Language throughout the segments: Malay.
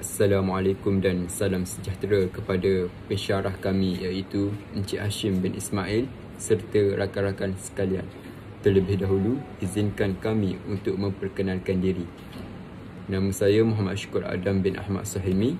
Assalamualaikum dan salam sejahtera kepada pensyarah kami iaitu Encik Hashim bin Ismail serta rakan-rakan sekalian. Terlebih dahulu, izinkan kami untuk memperkenalkan diri. Nama saya Muhammad Syukur Adam bin Ahmad Suhaimi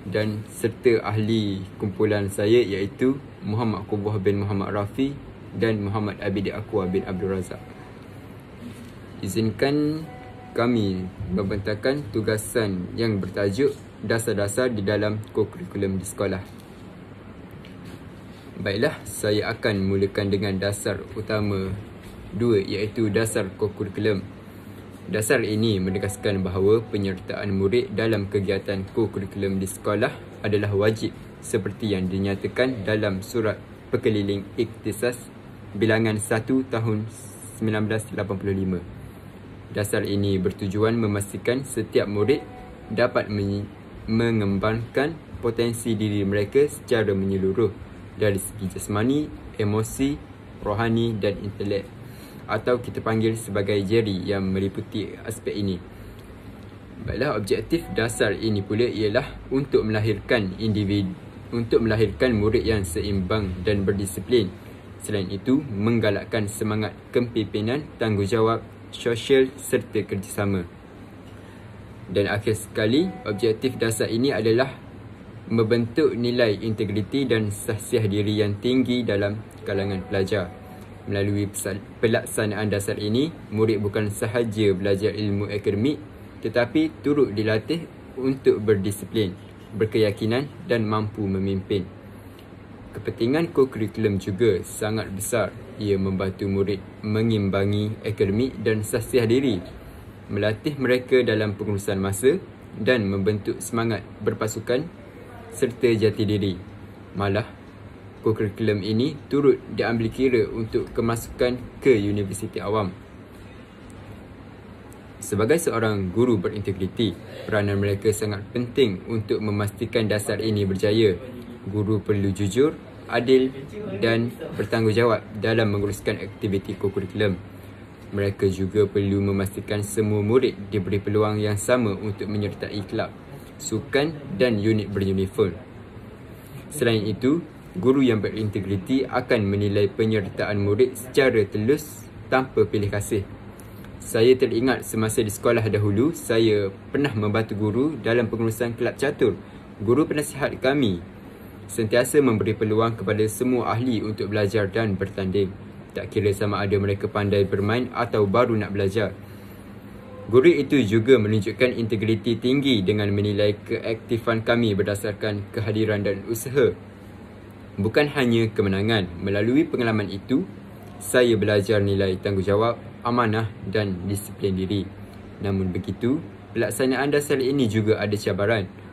dan serta ahli kumpulan saya iaitu Muhammad Quwah bin Muhammad Rafi dan Muhammad Abidi Aqwa bin Abdul Razak. Izinkan kami membentangkan tugasan yang bertajuk dasar-dasar di dalam kokurikulum di sekolah. Baiklah, saya akan mulakan dengan dasar utama 2 iaitu dasar kokurikulum. Dasar ini menegaskan bahawa penyertaan murid dalam kegiatan kokurikulum di sekolah adalah wajib seperti yang dinyatakan dalam Surat Pekeliling Ikhtisas Bilangan 1 tahun 1985. Dasar ini bertujuan memastikan setiap murid dapat mengembangkan potensi diri mereka secara menyeluruh dari segi jasmani, emosi, rohani dan intelek, atau kita panggil sebagai JERI yang meliputi aspek ini. Baiklah, objektif dasar ini pula ialah untuk melahirkan murid yang seimbang dan berdisiplin. Selain itu, menggalakkan semangat kepimpinan, tanggungjawab sosial serta kerjasama. Dan akhir sekali, objektif dasar ini adalah membentuk nilai integriti dan sahsiah diri yang tinggi dalam kalangan pelajar. Melalui pelaksanaan dasar ini, murid bukan sahaja belajar ilmu akademik tetapi turut dilatih untuk berdisiplin, berkeyakinan dan mampu memimpin. Kepentingan kokurikulum juga sangat besar. Ia membantu murid mengimbangi akademik dan sahsiah diri, melatih mereka dalam pengurusan masa dan membentuk semangat berpasukan serta jati diri. Malah, kokurikulum ini turut diambil kira untuk kemasukan ke universiti awam. Sebagai seorang guru berintegriti, peranan mereka sangat penting untuk memastikan dasar ini berjaya. Guru perlu jujur, adil dan bertanggungjawab dalam menguruskan aktiviti kokurikulum. Mereka juga perlu memastikan semua murid diberi peluang yang sama untuk menyertai kelab, sukan dan unit beruniform. Selain itu, guru yang berintegriti akan menilai penyertaan murid secara telus tanpa pilih kasih. Saya teringat semasa di sekolah dahulu, saya pernah membantu guru dalam pengurusan kelab catur. Guru penasihat kami sentiasa memberi peluang kepada semua ahli untuk belajar dan bertanding, tak kira sama ada mereka pandai bermain atau baru nak belajar. Guru itu juga menunjukkan integriti tinggi dengan menilai keaktifan kami berdasarkan kehadiran dan usaha, bukan hanya kemenangan. Melalui pengalaman itu, saya belajar nilai tanggungjawab, amanah dan disiplin diri. Namun begitu, pelaksanaan dasar ini juga ada cabaran.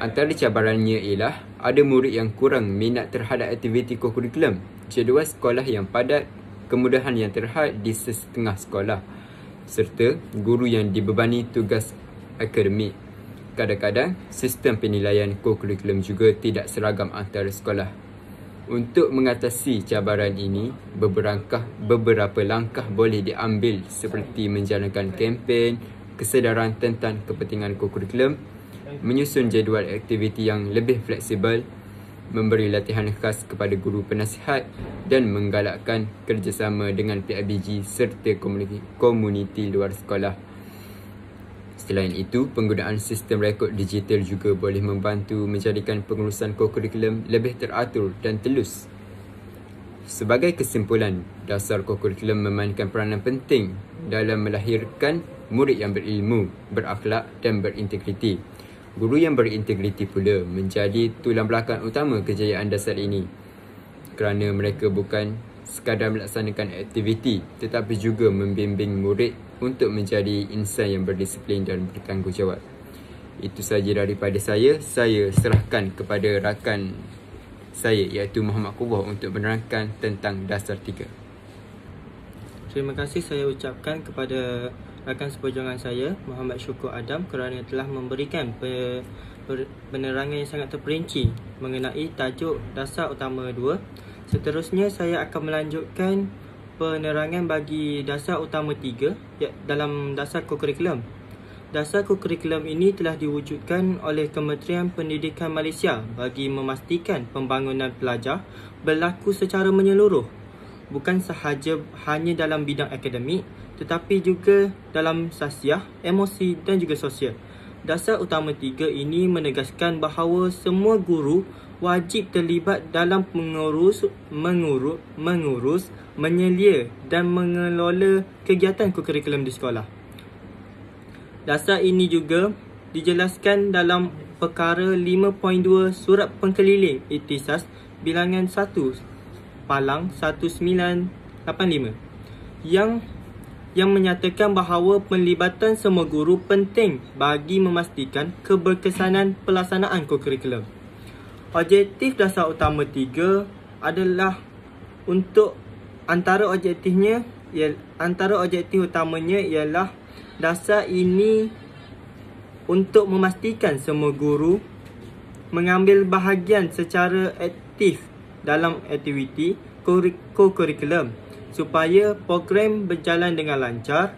Antara cabarannya ialah ada murid yang kurang minat terhadap aktiviti kokurikulum, jadual sekolah yang padat, kemudahan yang terhad di setengah sekolah, serta guru yang dibebani tugas akademik. Kadang-kadang, sistem penilaian kokurikulum juga tidak seragam antara sekolah. Untuk mengatasi cabaran ini, beberapa langkah boleh diambil seperti menjalankan kempen, kesedaran tentang kepentingan kokurikulum, menyusun jadual aktiviti yang lebih fleksibel, memberi latihan khas kepada guru penasihat dan menggalakkan kerjasama dengan PIBG serta komuniti luar sekolah. Selain itu, penggunaan sistem rekod digital juga boleh membantu menjadikan pengurusan kokurikulum lebih teratur dan telus. Sebagai kesimpulan, dasar kokurikulum memainkan peranan penting dalam melahirkan murid yang berilmu, berakhlak dan berintegriti. Guru yang berintegriti pula menjadi tulang belakang utama kejayaan dasar ini, kerana mereka bukan sekadar melaksanakan aktiviti tetapi juga membimbing murid untuk menjadi insan yang berdisiplin dan bertanggungjawab. Itu sahaja daripada saya. Saya serahkan kepada rakan saya iaitu Muhammad Quwah untuk menerangkan tentang dasar 3. Terima kasih saya ucapkan kepada rakan seperjuangan saya Muhammad Syukur Adam kerana telah memberikan penerangan yang sangat terperinci mengenai tajuk dasar utama 2. Seterusnya saya akan melanjutkan penerangan bagi dasar utama 3 dalam dasar kokurikulum. Dasar kurikulum ini telah diwujudkan oleh Kementerian Pendidikan Malaysia bagi memastikan pembangunan pelajar berlaku secara menyeluruh, bukan sahaja hanya dalam bidang akademik tetapi juga dalam sasiah, emosi dan juga sosial. Dasar utama 3 ini menegaskan bahawa semua guru wajib terlibat dalam mengurus, menyelia dan mengelola kegiatan kurikulum di sekolah. Dasar ini juga dijelaskan dalam perkara 5.2 Surat Pengkeliling Ikhtisas bilangan 1 palang 1985 yang menyatakan bahawa penlibatan semua guru penting bagi memastikan keberkesanan pelaksanaan kurikulum. Objektif dasar utama 3 adalah untuk antara objektif utamanya ialah dasar ini untuk memastikan semua guru mengambil bahagian secara aktif dalam aktiviti kurikulum supaya program berjalan dengan lancar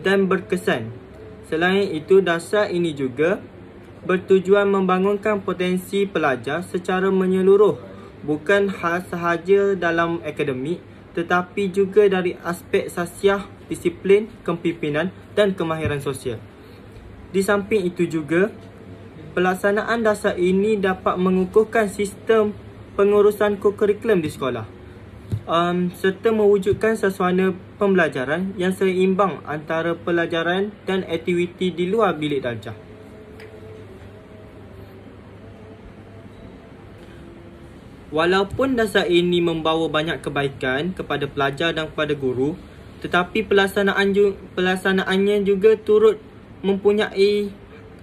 dan berkesan. Selain itu, dasar ini juga bertujuan membangunkan potensi pelajar secara menyeluruh, bukan sahaja dalam akademik tetapi juga dari aspek sasiah, disiplin, kepimpinan dan kemahiran sosial. Di samping itu juga, pelaksanaan dasar ini dapat mengukuhkan sistem pengurusan kurikulum di sekolah serta mewujudkan suasana pembelajaran yang seimbang antara pelajaran dan aktiviti di luar bilik darjah. Walaupun dasar ini membawa banyak kebaikan kepada pelajar dan kepada guru, tetapi pelaksanaannya juga turut mempunyai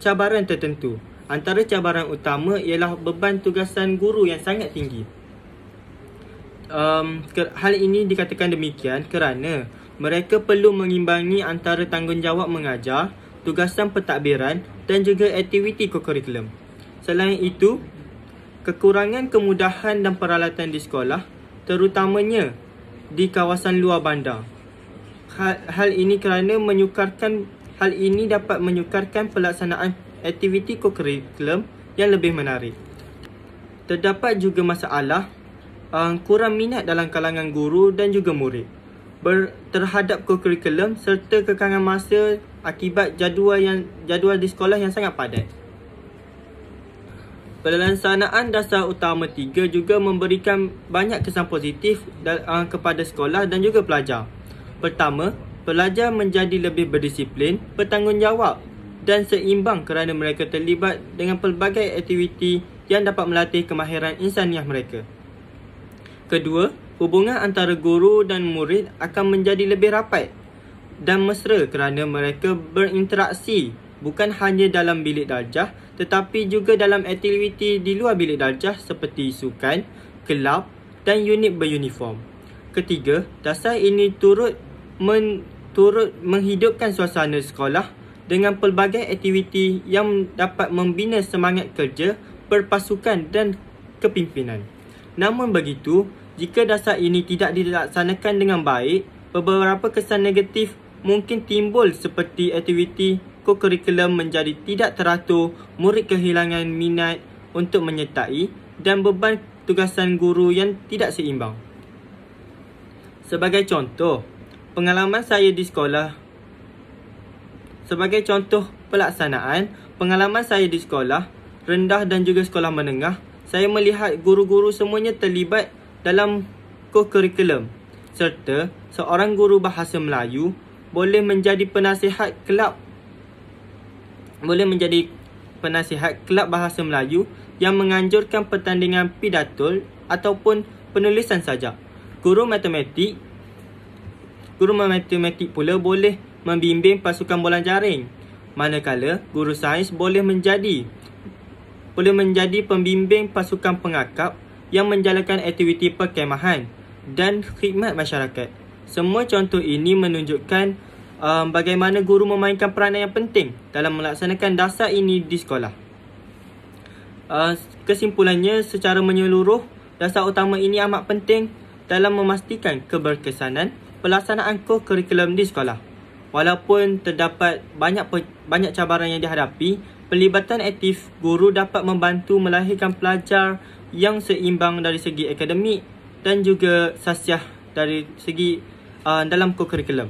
cabaran tertentu. Antara cabaran utama ialah beban tugasan guru yang sangat tinggi. Hal ini dikatakan demikian kerana mereka perlu mengimbangi antara tanggungjawab mengajar, tugasan pentadbiran dan juga aktiviti kurikulum. Selain itu, kekurangan kemudahan dan peralatan di sekolah, terutamanya di kawasan luar bandar. Hal ini dapat menyukarkan pelaksanaan aktiviti kurikulum yang lebih menarik. Terdapat juga masalah kurang minat dalam kalangan guru dan juga murid terhadap kurikulum serta kekangan masa akibat jadual di sekolah yang sangat padat. Pelaksanaan dasar utama 3 juga memberikan banyak kesan positif kepada sekolah dan juga pelajar. Pertama, pelajar menjadi lebih berdisiplin, bertanggungjawab dan seimbang kerana mereka terlibat dengan pelbagai aktiviti yang dapat melatih kemahiran insaniah mereka. Kedua, hubungan antara guru dan murid akan menjadi lebih rapat dan mesra kerana mereka berinteraksi bukan hanya dalam bilik darjah tetapi juga dalam aktiviti di luar bilik darjah seperti sukan, kelab dan unit beruniform. Ketiga, dasar ini turut menghidupkan suasana sekolah dengan pelbagai aktiviti yang dapat membina semangat kerja, berpasukan dan kepimpinan. Namun begitu, jika dasar ini tidak dilaksanakan dengan baik, beberapa kesan negatif mungkin timbul seperti aktiviti kurikulum menjadi tidak teratur, murid kehilangan minat untuk menyertai dan beban tugasan guru yang tidak seimbang. Sebagai contoh, pengalaman saya di sekolah rendah dan juga sekolah menengah, saya melihat guru-guru semuanya terlibat dalam kurikulum serta seorang guru bahasa Melayu boleh menjadi penasihat kelab bahasa Melayu yang menganjurkan pertandingan pidato ataupun penulisan sajak. Guru matematik pula boleh membimbing pasukan bola jaring, manakala guru sains boleh menjadi pembimbing pasukan pengakap yang menjalankan aktiviti perkemahan dan khidmat masyarakat. Semua contoh ini menunjukkan bagaimana guru memainkan peranan yang penting dalam melaksanakan dasar ini di sekolah. Kesimpulannya, secara menyeluruh, dasar utama ini amat penting dalam memastikan keberkesanan pelaksanaan kurikulum di sekolah. Walaupun terdapat banyak cabaran yang dihadapi, pelibatan aktif guru dapat membantu melahirkan pelajar yang seimbang dari segi akademik dan juga sasiah dari segi dalam kurikulum.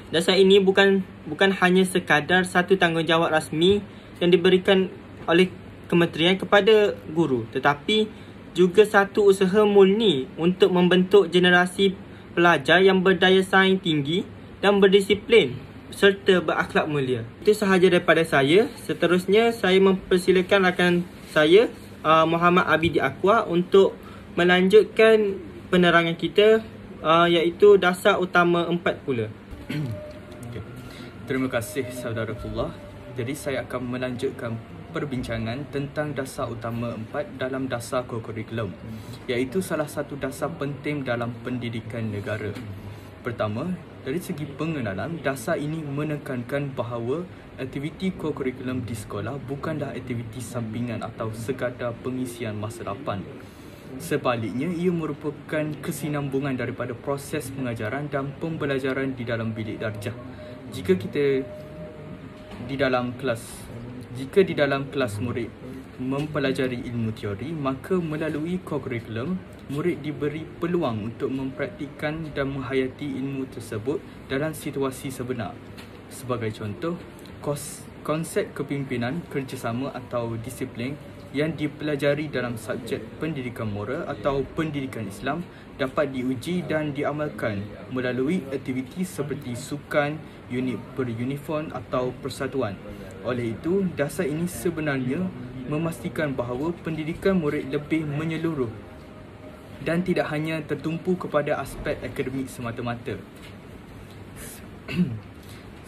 Dasar ini bukan hanya sekadar satu tanggungjawab rasmi yang diberikan oleh kementerian kepada guru, tetapi juga satu usaha murni untuk membentuk generasi pelajar yang berdaya saing tinggi dan berdisiplin serta berakhlak mulia. Itu sahaja daripada saya. Seterusnya saya mempersilakan rakan saya Muhammad Abidi Aqwa untuk melanjutkan penerangan kita iaitu dasar utama 4 pula. Okay. Terima kasih saudarakullah. Jadi saya akan melanjutkan perbincangan tentang dasar utama 4 dalam dasar kurikulum, iaitu salah satu dasar penting dalam pendidikan negara. Pertama, dari segi pengenalan, dasar ini menekankan bahawa aktiviti kurikulum di sekolah bukanlah aktiviti sampingan atau sekadar pengisian masa lapan. Sebaliknya, ia merupakan kesinambungan daripada proses pengajaran dan pembelajaran di dalam bilik darjah. Jika di dalam kelas murid mempelajari ilmu teori, maka melalui kurikulum, murid diberi peluang untuk mempraktikkan dan menghayati ilmu tersebut dalam situasi sebenar. Sebagai contoh, konsep kepimpinan, kerjasama atau disiplin yang dipelajari dalam subjek pendidikan moral atau pendidikan Islam dapat diuji dan diamalkan melalui aktiviti seperti sukan, unit beruniform atau persatuan. Oleh itu, dasar ini sebenarnya memastikan bahawa pendidikan murid lebih menyeluruh dan tidak hanya tertumpu kepada aspek akademik semata-mata.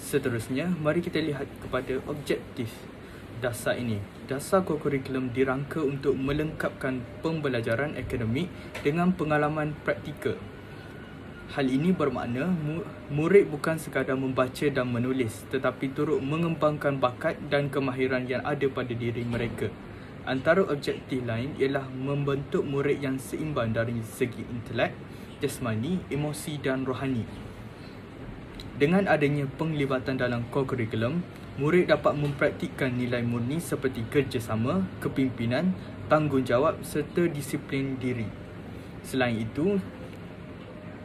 Seterusnya, mari kita lihat kepada objektif dasar ini. Dasar kurikulum dirangka untuk melengkapkan pembelajaran akademik dengan pengalaman praktikal. Hal ini bermakna murid bukan sekadar membaca dan menulis, tetapi turut mengembangkan bakat dan kemahiran yang ada pada diri mereka. Antara objektif lain ialah membentuk murid yang seimbang dari segi intelek, jasmani, emosi dan rohani. Dengan adanya penglibatan dalam kurikulum, murid dapat mempraktikkan nilai murni seperti kerjasama, kepimpinan, tanggungjawab serta disiplin diri. Selain itu,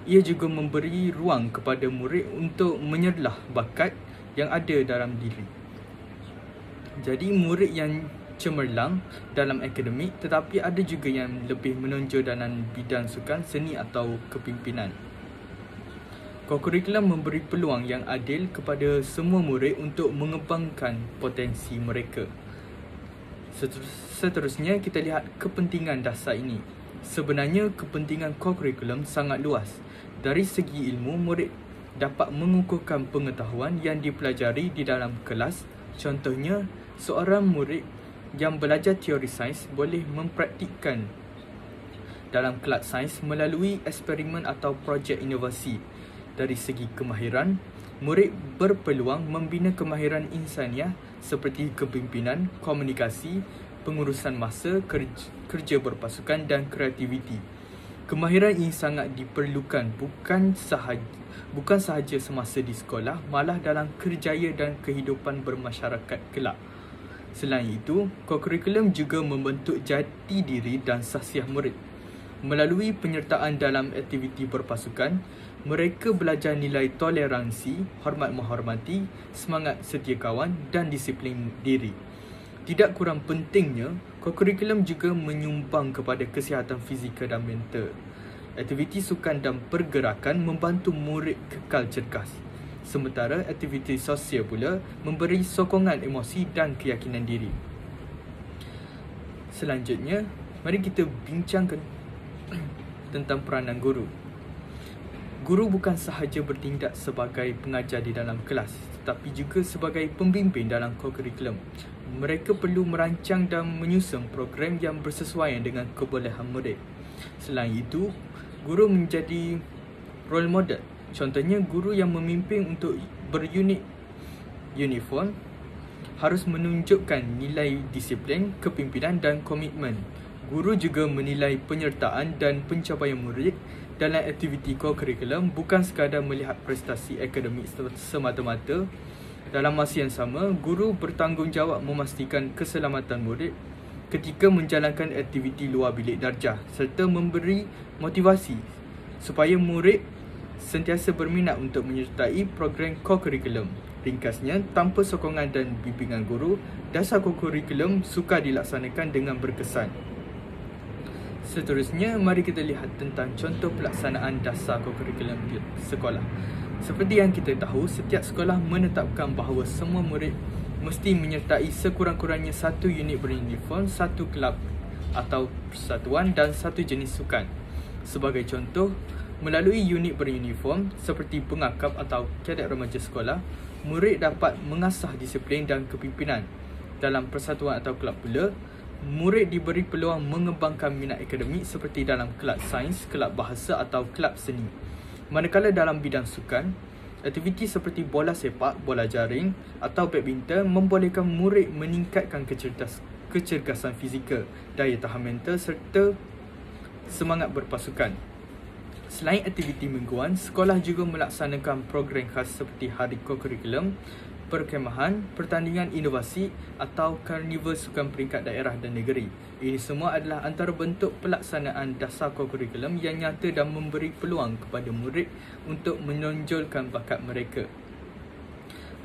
ia juga memberi ruang kepada murid untuk menyerlah bakat yang ada dalam diri. Jadi murid yang cemerlang dalam akademik, tetapi ada juga yang lebih menonjol dalam bidang sukan, seni atau kepimpinan. Kurikulum memberi peluang yang adil kepada semua murid untuk mengembangkan potensi mereka. Seterusnya, kita lihat kepentingan dasar ini. Sebenarnya, kepentingan kurikulum sangat luas. Dari segi ilmu, murid dapat mengukuhkan pengetahuan yang dipelajari di dalam kelas. Contohnya, seorang murid yang belajar teori sains boleh mempraktikkan dalam kelas sains melalui eksperimen atau projek inovasi. Dari segi kemahiran, murid berpeluang membina kemahiran insaniah seperti kepimpinan, komunikasi, pengurusan masa, kerja berpasukan dan kreativiti. Kemahiran ini sangat diperlukan bukan sahaja semasa di sekolah, malah dalam kerjaya dan kehidupan bermasyarakat kelak. Selain itu, kurikulum juga membentuk jati diri dan sahsiah murid. Melalui penyertaan dalam aktiviti berpasukan, mereka belajar nilai toleransi, hormat menghormati, semangat setia kawan dan disiplin diri. Tidak kurang pentingnya, kurikulum juga menyumbang kepada kesihatan fizikal dan mental. Aktiviti sukan dan pergerakan membantu murid kekal cergas. Sementara aktiviti sosial pula memberi sokongan emosi dan keyakinan diri. Selanjutnya, mari kita bincangkan tentang peranan guru. Guru bukan sahaja bertindak sebagai pengajar di dalam kelas, tetapi juga sebagai pembimbing dalam kurikulum. Mereka perlu merancang dan menyusun program yang bersesuaian dengan kebolehan murid. Selain itu, guru menjadi role model. Contohnya, guru yang memimpin untuk berunit uniform harus menunjukkan nilai disiplin, kepimpinan dan komitmen. Guru juga menilai penyertaan dan pencapaian murid dalam aktiviti co-curriculum bukan sekadar melihat prestasi akademik semata-mata. Dalam masa yang sama, guru bertanggungjawab memastikan keselamatan murid ketika menjalankan aktiviti luar bilik darjah serta memberi motivasi supaya murid sentiasa berminat untuk menyertai program co-curriculum. Ringkasnya, tanpa sokongan dan bimbingan guru, dasar co-curriculum sukar dilaksanakan dengan berkesan. Seterusnya, mari kita lihat tentang contoh pelaksanaan dasar co-curriculum di sekolah. Seperti yang kita tahu, setiap sekolah menetapkan bahawa semua murid mesti menyertai sekurang-kurangnya satu unit beruniform, satu kelab atau persatuan dan satu jenis sukan. Sebagai contoh, melalui unit beruniform seperti pengakap atau kadet remaja sekolah, murid dapat mengasah disiplin dan kepimpinan. Dalam persatuan atau kelab pula, murid diberi peluang mengembangkan minat akademik seperti dalam kelab sains, kelab bahasa atau kelab seni. Manakala dalam bidang sukan, aktiviti seperti bola sepak, bola jaring atau badminton membolehkan murid meningkatkan kecergasan fizikal, daya tahan mental serta semangat berpasukan. Selain aktiviti mingguan, sekolah juga melaksanakan program khas seperti hari co-curriculum, perkemahan, pertandingan inovasi atau karnival sukan peringkat daerah dan negeri. Ini semua adalah antara bentuk pelaksanaan dasar co-curriculum yang nyata dan memberi peluang kepada murid untuk menonjolkan bakat mereka.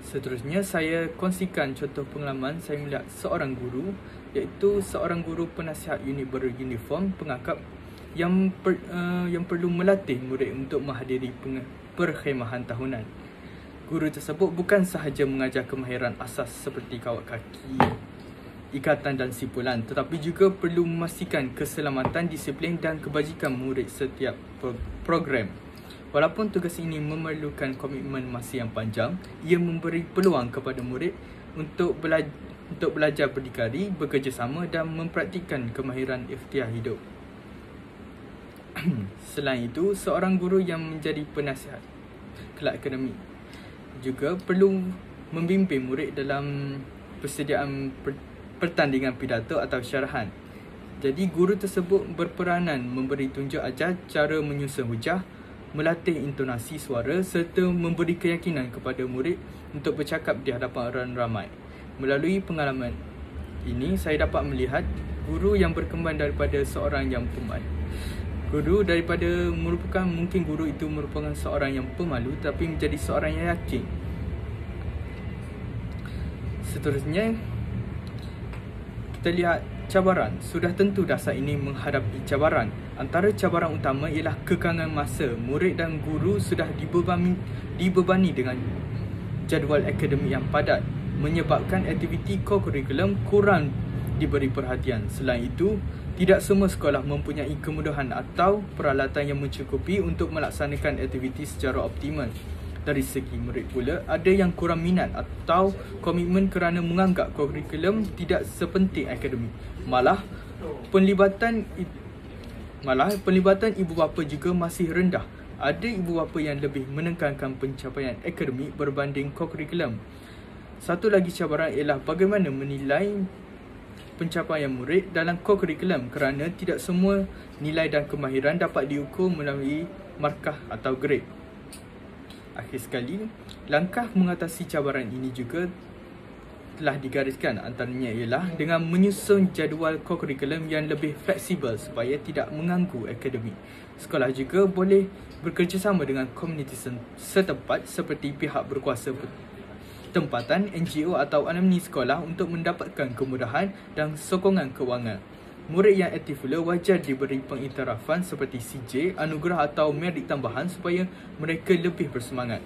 Seterusnya, saya kongsikan contoh pengalaman saya melihat seorang guru, iaitu seorang guru penasihat unit beruniform pengakap yang perlu melatih murid untuk menghadiri perkhemahan tahunan. Guru tersebut bukan sahaja mengajar kemahiran asas seperti kawat kaki, ikatan dan simpulan, tetapi juga perlu memastikan keselamatan, disiplin dan kebajikan murid setiap program. Walaupun tugas ini memerlukan komitmen masa yang panjang, ia memberi peluang kepada murid untuk belajar berdikari, bekerjasama dan mempraktikkan kemahiran ikhtiar hidup. Selain itu, seorang guru yang menjadi penasihat kelab akademik juga perlu membimbing murid dalam persediaan pertandingan pidato atau syarahan. Jadi, guru tersebut berperanan memberi tunjuk ajar cara menyusun hujah, melatih intonasi suara serta memberi keyakinan kepada murid untuk bercakap di hadapan orang ramai. Melalui pengalaman ini, saya dapat melihat guru yang berkembang daripada seorang yang pemalu. Mungkin guru itu merupakan seorang yang pemalu tapi menjadi seorang yang yakin. Seterusnya, kita lihat cabaran. Sudah tentu dasar ini menghadapi cabaran. Antara cabaran utama ialah kekangan masa. Murid dan guru sudah dibebani dengan jadual akademik yang padat, menyebabkan aktiviti co-curriculum kurang diberi perhatian. Selain itu, tidak semua sekolah mempunyai kemudahan atau peralatan yang mencukupi untuk melaksanakan aktiviti secara optimal. Dari segi murid pula, ada yang kurang minat atau komitmen kerana menganggap kurikulum tidak sepenting akademik. Malah penlibatan ibu bapa juga masih rendah. Ada ibu bapa yang lebih menekankan pencapaian akademik berbanding kurikulum. Satu lagi cabaran ialah bagaimana menilai pencapaian murid dalam co-curriculum kerana tidak semua nilai dan kemahiran dapat diukur melalui markah atau grade. Akhir sekali, langkah mengatasi cabaran ini juga telah digariskan, antaranya ialah dengan menyusun jadual co-curriculum yang lebih fleksibel supaya tidak mengganggu akademik. Sekolah juga boleh bekerjasama dengan komuniti setempat seperti pihak berkuasa tempatan, NGO atau alumni sekolah untuk mendapatkan kemudahan dan sokongan kewangan. Murid yang aktif pula wajar diberi pengiktirafan seperti CJ, anugerah atau merit tambahan supaya mereka lebih bersemangat.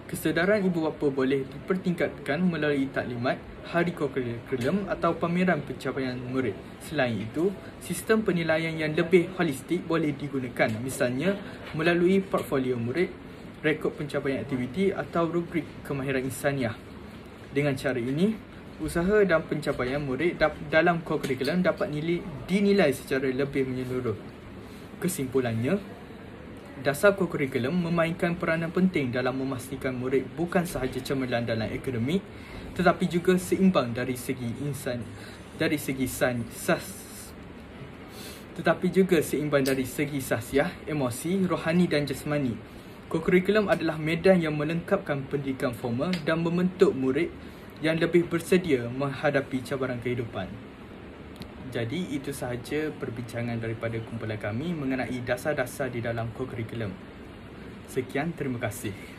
Kesedaran ibu bapa boleh dipertingkatkan melalui taklimat, hari co-curriculum atau pameran pencapaian murid. Selain itu, sistem penilaian yang lebih holistik boleh digunakan, misalnya melalui portfolio murid, rekod pencapaian aktiviti atau rubrik kemahiran insaniah. Dengan cara ini, usaha dan pencapaian murid dalam co-curriculum dapat dinilai secara lebih menyeluruh. Kesimpulannya, dasar co-curriculum memainkan peranan penting dalam memastikan murid bukan sahaja cemerlang dalam akademik tetapi juga seimbang dari segi tetapi juga seimbang dari segi sahsiah, emosi, rohani dan jasmani. Co-curriculum adalah medan yang melengkapkan pendidikan formal dan membentuk murid yang lebih bersedia menghadapi cabaran kehidupan. Jadi itu sahaja perbincangan daripada kumpulan kami mengenai dasar-dasar di dalam co-curriculum. Sekian, terima kasih.